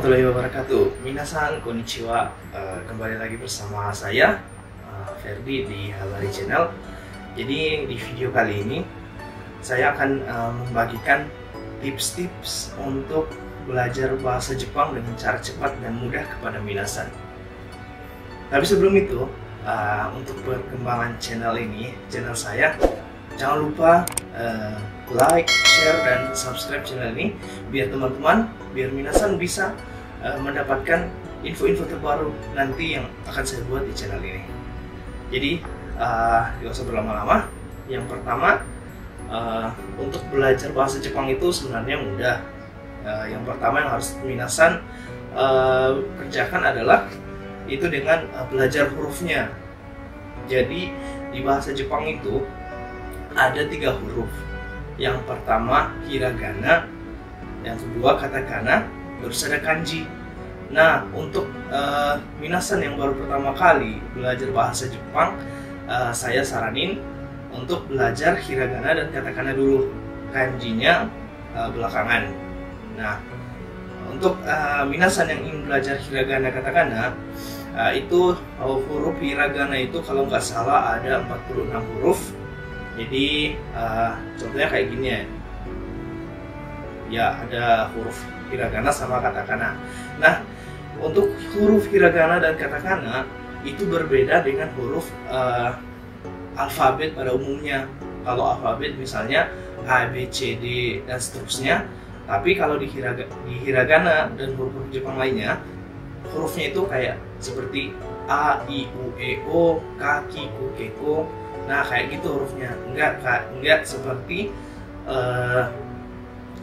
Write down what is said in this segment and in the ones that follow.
warahmatullahi wabarakatuh. Minasan konnichiwa. Kembali lagi bersama saya Ferdi di Habari Channel. Jadi di video kali ini saya akan membagikan tips-tips untuk belajar bahasa Jepang dengan cara cepat dan mudah kepada minasan. Tapi sebelum itu, untuk perkembangan channel saya, jangan lupa like, share, dan subscribe channel ini biar minasan bisa mendapatkan info-info terbaru nanti yang akan saya buat di channel ini. Jadi gak usah berlama-lama. Yang pertama, untuk belajar bahasa Jepang itu sebenarnya mudah. Yang pertama yang harus minasan kerjakan adalah itu dengan belajar hurufnya. Jadi di bahasa Jepang itu ada 3 huruf. Yang pertama hiragana, yang kedua katakana, terus ada kanji. Nah, untuk minasan yang baru pertama kali belajar bahasa Jepang, saya saranin untuk belajar hiragana dan katakana dulu, kanjinya belakangan. Nah, untuk minasan yang ingin belajar hiragana katakana, itu huruf hiragana itu kalau nggak salah ada 46 huruf. Jadi contohnya kayak gini ya, ada huruf hiragana sama katakana. Nah, untuk huruf hiragana dan katakana itu berbeda dengan huruf alfabet pada umumnya. Kalau alfabet misalnya A, B, C, D, dan seterusnya. Tapi kalau di hiragana dan huruf Jepang lainnya, hurufnya itu kayak seperti A, I, U, E, O, K, Ki, Ku, Ke, Ko. Nah, kayak gitu hurufnya. Enggak seperti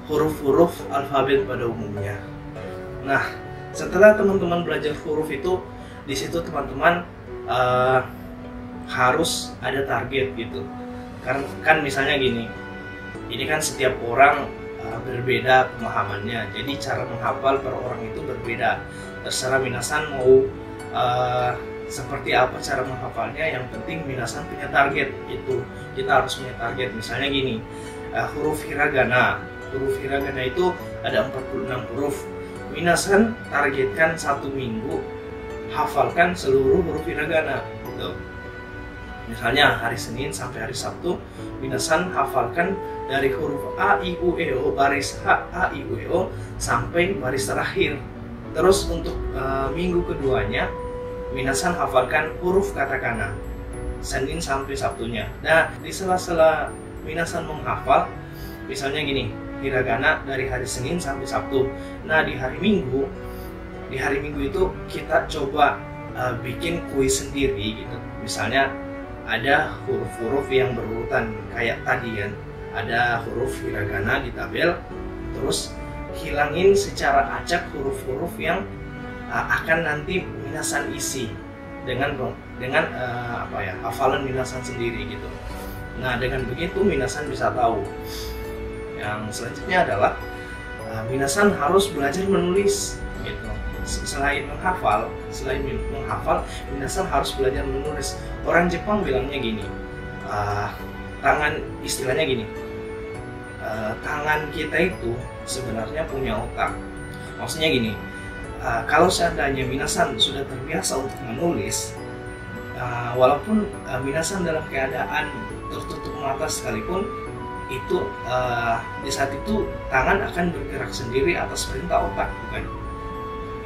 huruf-huruf alfabet pada umumnya. Nah, setelah teman-teman belajar huruf itu, di situ teman-teman harus ada target gitu. Kan misalnya gini, ini kan setiap orang berbeda pemahamannya. Jadi cara menghafal per orang itu berbeda. Terserah minasan mau seperti apa cara menghafalnya, yang penting minasan punya target. Itu kita harus punya target. Misalnya gini, huruf hiragana itu ada 46 huruf. Minasan targetkan 1 minggu hafalkan seluruh huruf hiragana gitu. Misalnya hari Senin sampai hari Sabtu, minasan hafalkan dari huruf A, I, U, E, O, baris H, A, I, U, E, O sampai baris terakhir. Terus untuk minggu keduanya, minasan hafalkan huruf katakana Senin sampai Sabtunya. Nah, di sela-sela minasan menghafal, misalnya gini, hiragana dari hari Senin sampai Sabtu. Nah, di hari Minggu itu kita coba bikin kuis sendiri gitu. Misalnya ada huruf-huruf yang berurutan kayak tadi kan, ada huruf hiragana di tabel, terus hilangin secara acak huruf-huruf yang akan nanti minasan isi dengan hafalan minasan sendiri gitu. Nah, dengan begitu minasan bisa tahu. Yang selanjutnya adalah minasan harus belajar menulis gitu. Selain menghafal, minasan harus belajar menulis. Orang Jepang bilangnya gini, istilahnya gini, tangan kita itu sebenarnya punya otak. Maksudnya gini, kalau seandainya minasan sudah terbiasa untuk menulis, walaupun minasan dalam keadaan tertutup mata sekalipun, itu di saat itu tangan akan bergerak sendiri atas perintah otak, bukan?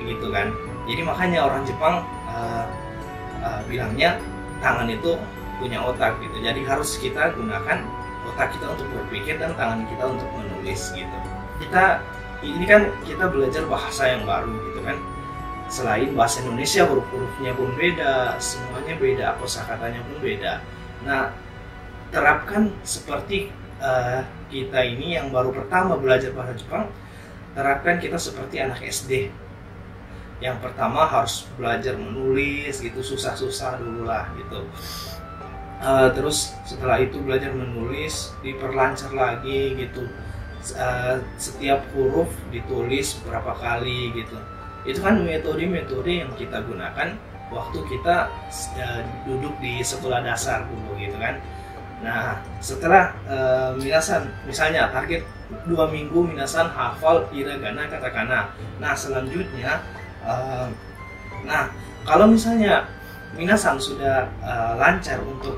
Gitu kan? Jadi makanya orang Jepang bilangnya tangan itu punya otak gitu. Jadi harus kita gunakan otak kita untuk berpikir dan tangan kita untuk menulis gitu. Ini kan kita belajar bahasa yang baru gitu kan. Selain bahasa Indonesia, huruf-hurufnya pun beda, semuanya beda, kosakatanya pun beda. Nah, terapkan seperti kita ini yang baru pertama belajar bahasa Jepang, terapkan kita seperti anak SD. Yang pertama harus belajar menulis gitu, susah-susah dulu lah gitu. Terus setelah itu belajar menulis, diperlancar lagi gitu. Setiap huruf ditulis berapa kali gitu. Itu kan metode-metode yang kita gunakan waktu kita duduk di sekolah dasar dulu gitu kan. Nah, setelah minasan, misalnya target 2 minggu minasan hafal hiragana katakana. Nah, selanjutnya, nah kalau misalnya minasan sudah lancar untuk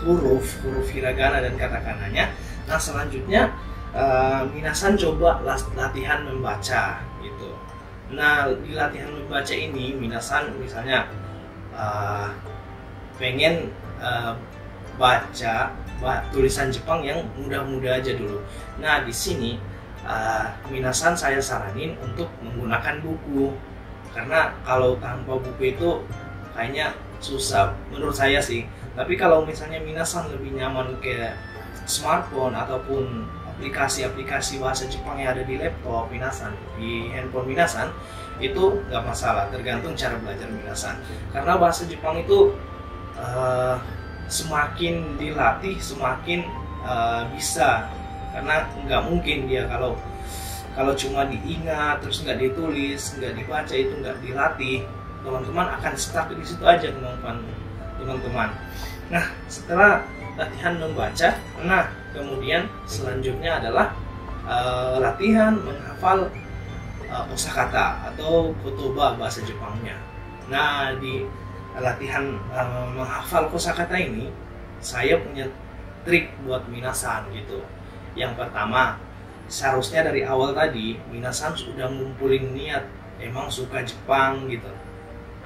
huruf hiragana dan katakananya, nah selanjutnya minasan coba latihan membaca gitu. Nah, di latihan membaca ini minasan misalnya pengen baca tulisan Jepang yang mudah-mudah aja dulu. Nah, di sini minasan saya saranin untuk menggunakan buku, karena kalau tanpa buku itu kayaknya susah menurut saya sih. Tapi kalau misalnya minasan lebih nyaman ke smartphone ataupun aplikasi-aplikasi bahasa Jepang yang ada di laptop minasan, di handphone minasan, itu nggak masalah, tergantung cara belajar minasan. Karena bahasa Jepang itu semakin dilatih semakin bisa, karena nggak mungkin dia kalau cuma diingat terus nggak ditulis, nggak dibaca, itu nggak dilatih, teman-teman akan stuck di situ aja kemampuan teman-teman. Nah, setelah latihan membaca, nah kemudian selanjutnya adalah latihan menghafal kosakata atau kotoba bahasa Jepangnya. Nah, di latihan menghafal kosakata ini saya punya trik buat minasan gitu. Yang pertama, seharusnya dari awal tadi minasan sudah ngumpulin niat emang suka Jepang gitu.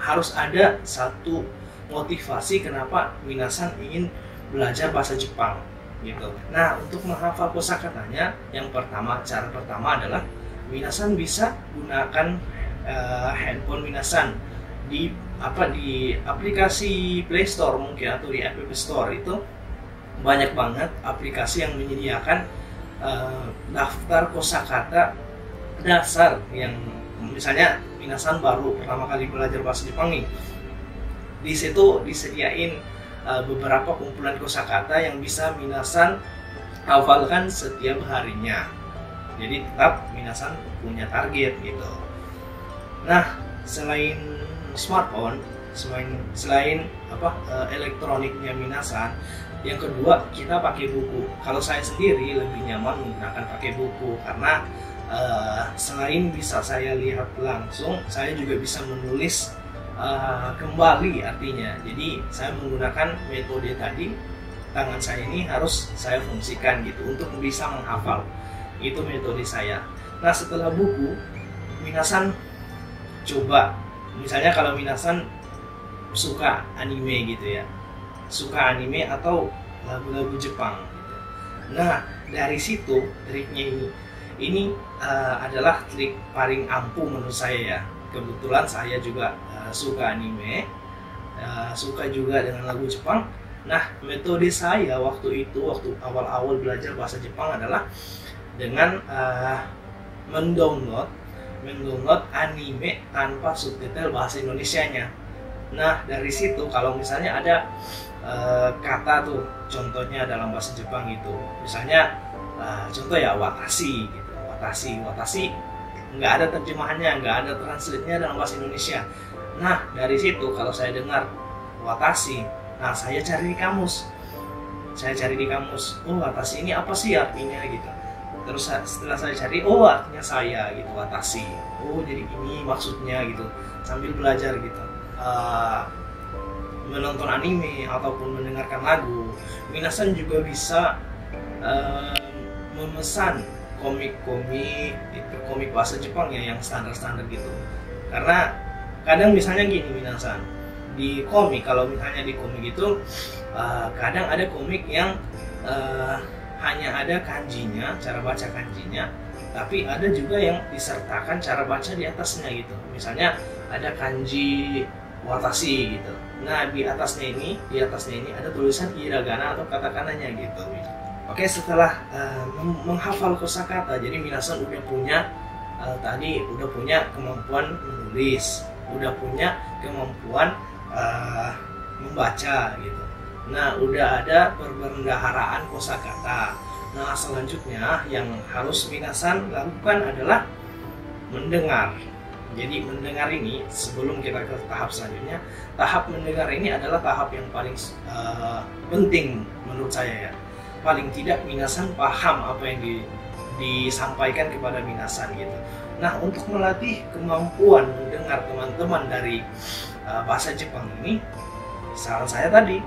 Harus ada satu motivasi kenapa minasan ingin belajar bahasa Jepang gitu. Nah, untuk menghafal kosakatanya, yang pertama, cara pertama adalah minasan bisa gunakan handphone minasan di aplikasi Play Store mungkin, atau di App Store. Itu banyak banget aplikasi yang menyediakan daftar kosakata dasar yang misalnya minasan baru pertama kali belajar bahasa Jepang nih. Di situ disediain beberapa kumpulan kosakata yang bisa minasan hafalkan setiap harinya. Jadi tetap minasan punya target gitu. Nah, selain smartphone, selain elektroniknya minasan, yang kedua kita pakai buku. Kalau saya sendiri lebih nyaman menggunakan pakai buku, karena selain bisa saya lihat langsung, saya juga bisa menulis kembali artinya. Jadi saya menggunakan metode tadi, tangan saya ini harus saya fungsikan gitu untuk bisa menghafal. Itu metode saya. Nah, setelah buku, minasan coba, misalnya kalau minasan suka anime gitu ya, suka anime atau lagu-lagu Jepang gitu. Nah, dari situ triknya ini adalah trik paling ampuh menurut saya ya. Kebetulan saya juga suka anime, suka juga dengan lagu Jepang. Nah, metode saya waktu awal-awal belajar bahasa Jepang adalah dengan mendownload anime tanpa subtitle bahasa Indonesianya. Nah, dari situ kalau misalnya ada kata tuh, contohnya dalam bahasa Jepang gitu, misalnya contoh ya watashi gitu, watashi nggak ada terjemahannya, nggak ada translate-nya dalam bahasa Indonesia. Nah, dari situ kalau saya dengar watashi, nah saya cari di kamus, oh watashi ini apa sih artinya gitu. Terus setelah saya cari, oh artinya saya gitu, watashi, oh jadi ini maksudnya gitu, sambil belajar gitu. Menonton anime ataupun mendengarkan lagu, minasan juga bisa memesan komik bahasa Jepang ya, yang standar gitu. Karena kadang misalnya gini minasan, di komik, kalau misalnya di komik itu kadang ada komik yang hanya ada kanjinya, cara baca kanjinya, tapi ada juga yang disertakan cara baca di atasnya gitu. Misalnya ada kanji watashi gitu. Nah, di atasnya ini ada tulisan hiragana atau katakananya gitu. Oke, setelah menghafal kosakata, jadi minasan udah punya kemampuan menulis, udah punya kemampuan membaca gitu. Nah, udah ada perbendaharaan kosakata. Nah, selanjutnya yang harus minasan lakukan adalah mendengar. Jadi mendengar ini, sebelum kita ke tahap selanjutnya, tahap mendengar ini adalah tahap yang paling penting menurut saya ya. Paling tidak minasan paham apa yang disampaikan kepada minasan gitu. Nah, untuk melatih kemampuan mendengar teman-teman dari bahasa Jepang ini, saran saya tadi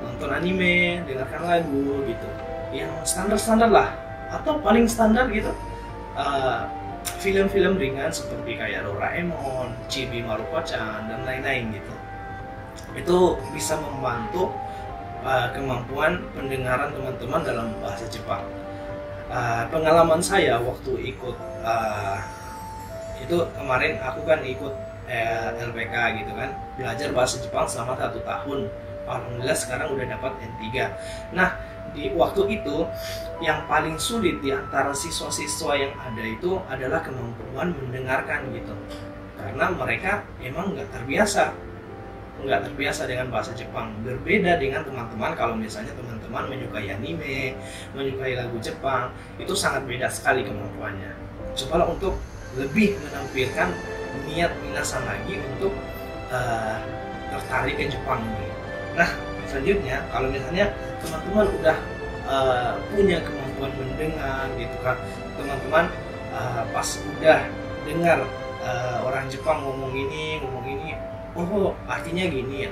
nonton anime, dengarkan lagu gitu, yang standar-standar lah, atau paling standar gitu. Film-film ringan seperti kayak Doraemon, Chibi Maruko-chan, dan lain-lain gitu. Itu bisa membantu kemampuan pendengaran teman-teman dalam bahasa Jepang. Pengalaman saya waktu ikut itu kemarin aku kan ikut LPK gitu kan, belajar bahasa Jepang selama 1 tahun. Alhamdulillah sekarang udah dapat N3. Nah, di waktu itu yang paling sulit di antara siswa-siswa yang ada itu adalah kemampuan mendengarkan gitu, karena mereka emang nggak terbiasa dengan bahasa Jepang. Berbeda dengan teman-teman, kalau misalnya teman-teman menyukai anime, menyukai lagu Jepang, itu sangat beda sekali kemampuannya. Cobalah untuk lebih menampilkan niat minasan lagi untuk tertarik ke Jepang ini. Nah, selanjutnya kalau misalnya teman-teman udah punya kemampuan mendengar gitu kan, teman-teman pas udah dengar orang Jepang ngomong ini, oh artinya gini,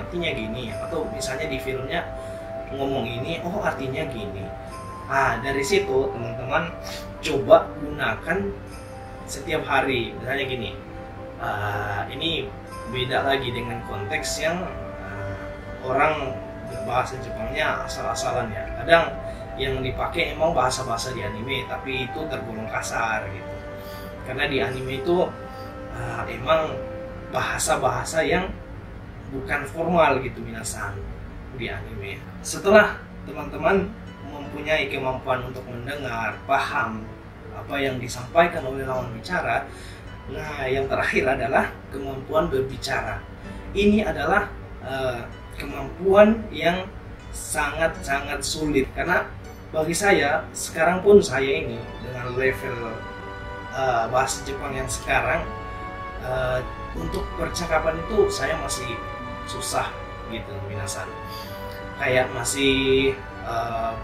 atau misalnya di filmnya ngomong ini, oh artinya gini. Nah, dari situ teman-teman coba gunakan setiap hari. Misalnya gini, ini beda lagi dengan konteks yang orang berbahasa Jepangnya asal-asalan ya. Kadang yang dipakai emang bahasa-bahasa di anime, tapi itu tergolong kasar gitu. Karena di anime itu emang bahasa-bahasa yang bukan formal gitu minasan di anime. Setelah teman-teman mempunyai kemampuan untuk mendengar, paham apa yang disampaikan oleh lawan bicara, nah yang terakhir adalah kemampuan berbicara. Ini adalah kemampuan yang sangat-sangat sulit, karena bagi saya sekarang pun saya ini dengan level bahasa Jepang yang sekarang, untuk percakapan itu saya masih susah gitu minasan. Kayak masih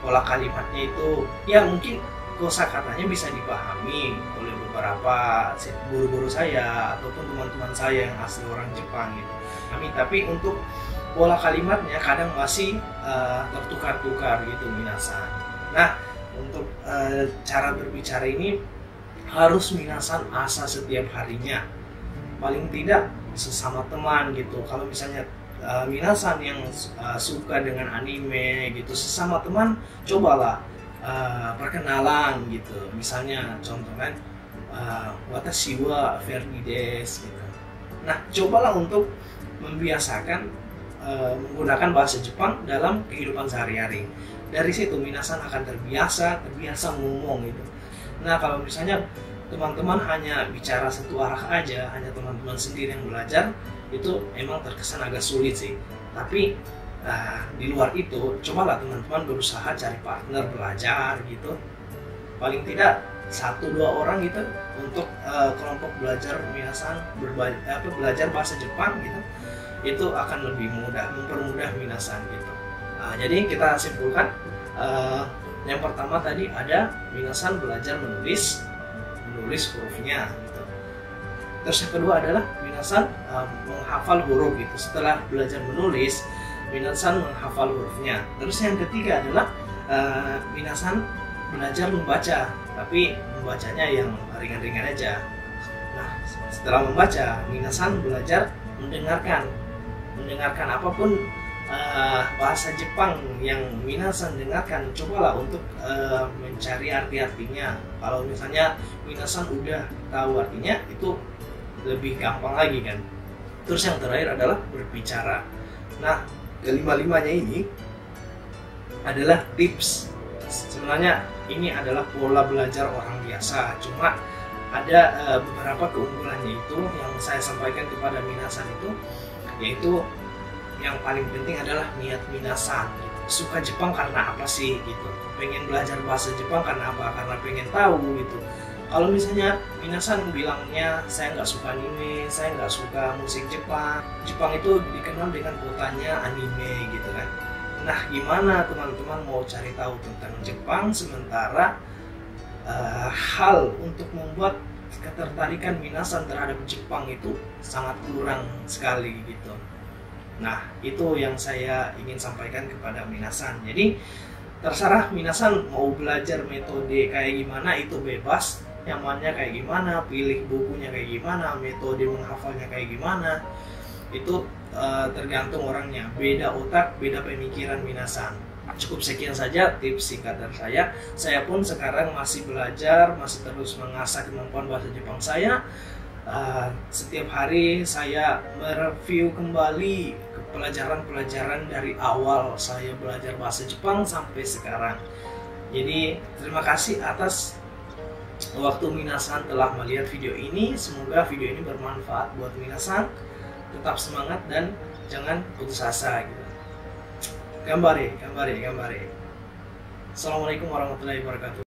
pola kalimatnya itu ya mungkin kosakatanya bisa dipahami oleh beberapa guru-guru saya ataupun teman-teman saya yang asli orang Jepang gitu. Tapi untuk pola kalimatnya kadang masih tertukar-tukar gitu minasan. Nah, untuk cara berbicara ini harus minasan asa setiap harinya, paling tidak sesama teman gitu. Kalau misalnya minasan yang suka dengan anime gitu, sesama teman cobalah perkenalan gitu. Misalnya contoh kan, watashi wa Ferdi desu gitu. Nah, cobalah untuk membiasakan menggunakan bahasa Jepang dalam kehidupan sehari-hari. Dari situ minasan akan terbiasa ngomong gitu. Nah, kalau misalnya teman-teman hanya bicara satu arah aja, hanya teman-teman sendiri yang belajar, itu emang terkesan agak sulit sih. Tapi di luar itu, cobalah teman-teman berusaha cari partner belajar gitu. Paling tidak 1-2 orang gitu untuk kelompok belajar minasan belajar bahasa Jepang gitu. Itu akan lebih mudah, mempermudah minasan gitu. Jadi kita simpulkan, yang pertama tadi ada minasan belajar menulis hurufnya gitu. Terus yang kedua adalah minasan menghafal huruf gitu. Setelah belajar menulis, minasan menghafal hurufnya. Terus yang ketiga adalah minasan belajar membaca, tapi membacanya yang ringan-ringan aja. Nah, setelah membaca, minasan belajar mendengarkan apapun bahasa Jepang yang minasan dengarkan, cobalah untuk mencari arti-artinya. Kalau misalnya minasan udah tahu artinya, itu lebih gampang lagi kan. Terus yang terakhir adalah berbicara. Nah, kelima-limanya ini adalah tips. Sebenarnya ini adalah pola belajar orang biasa, cuma ada beberapa keunggulannya itu yang saya sampaikan kepada minasan itu, yaitu yang paling penting adalah niat minasan. Suka Jepang karena apa sih gitu? Pengen belajar bahasa Jepang karena apa? Karena pengen tahu gitu. Kalau misalnya minasan bilangnya saya nggak suka anime, saya nggak suka musik Jepang. Jepang itu dikenal dengan kotanya anime gitu kan. Nah, gimana teman-teman mau cari tahu tentang Jepang sementara hal untuk membuat ketertarikan minasan terhadap Jepang itu sangat kurang sekali gitu. Nah, itu yang saya ingin sampaikan kepada minasan. Jadi terserah minasan mau belajar metode kayak gimana, itu bebas, nyamannya kayak gimana, pilih bukunya kayak gimana, metode menghafalnya kayak gimana, itu tergantung orangnya. Beda otak, beda pemikiran minasan. Cukup sekian saja tips singkat dari saya. Saya pun sekarang masih belajar, masih terus mengasah kemampuan bahasa Jepang saya. Setiap hari saya mereview kembali pelajaran-pelajaran dari awal saya belajar bahasa Jepang sampai sekarang. Jadi terima kasih atas waktu minasan telah melihat video ini. Semoga video ini bermanfaat buat minasan. Tetap semangat dan jangan putus asa gitu. Gambare. Assalamualaikum warahmatullahi wabarakatuh.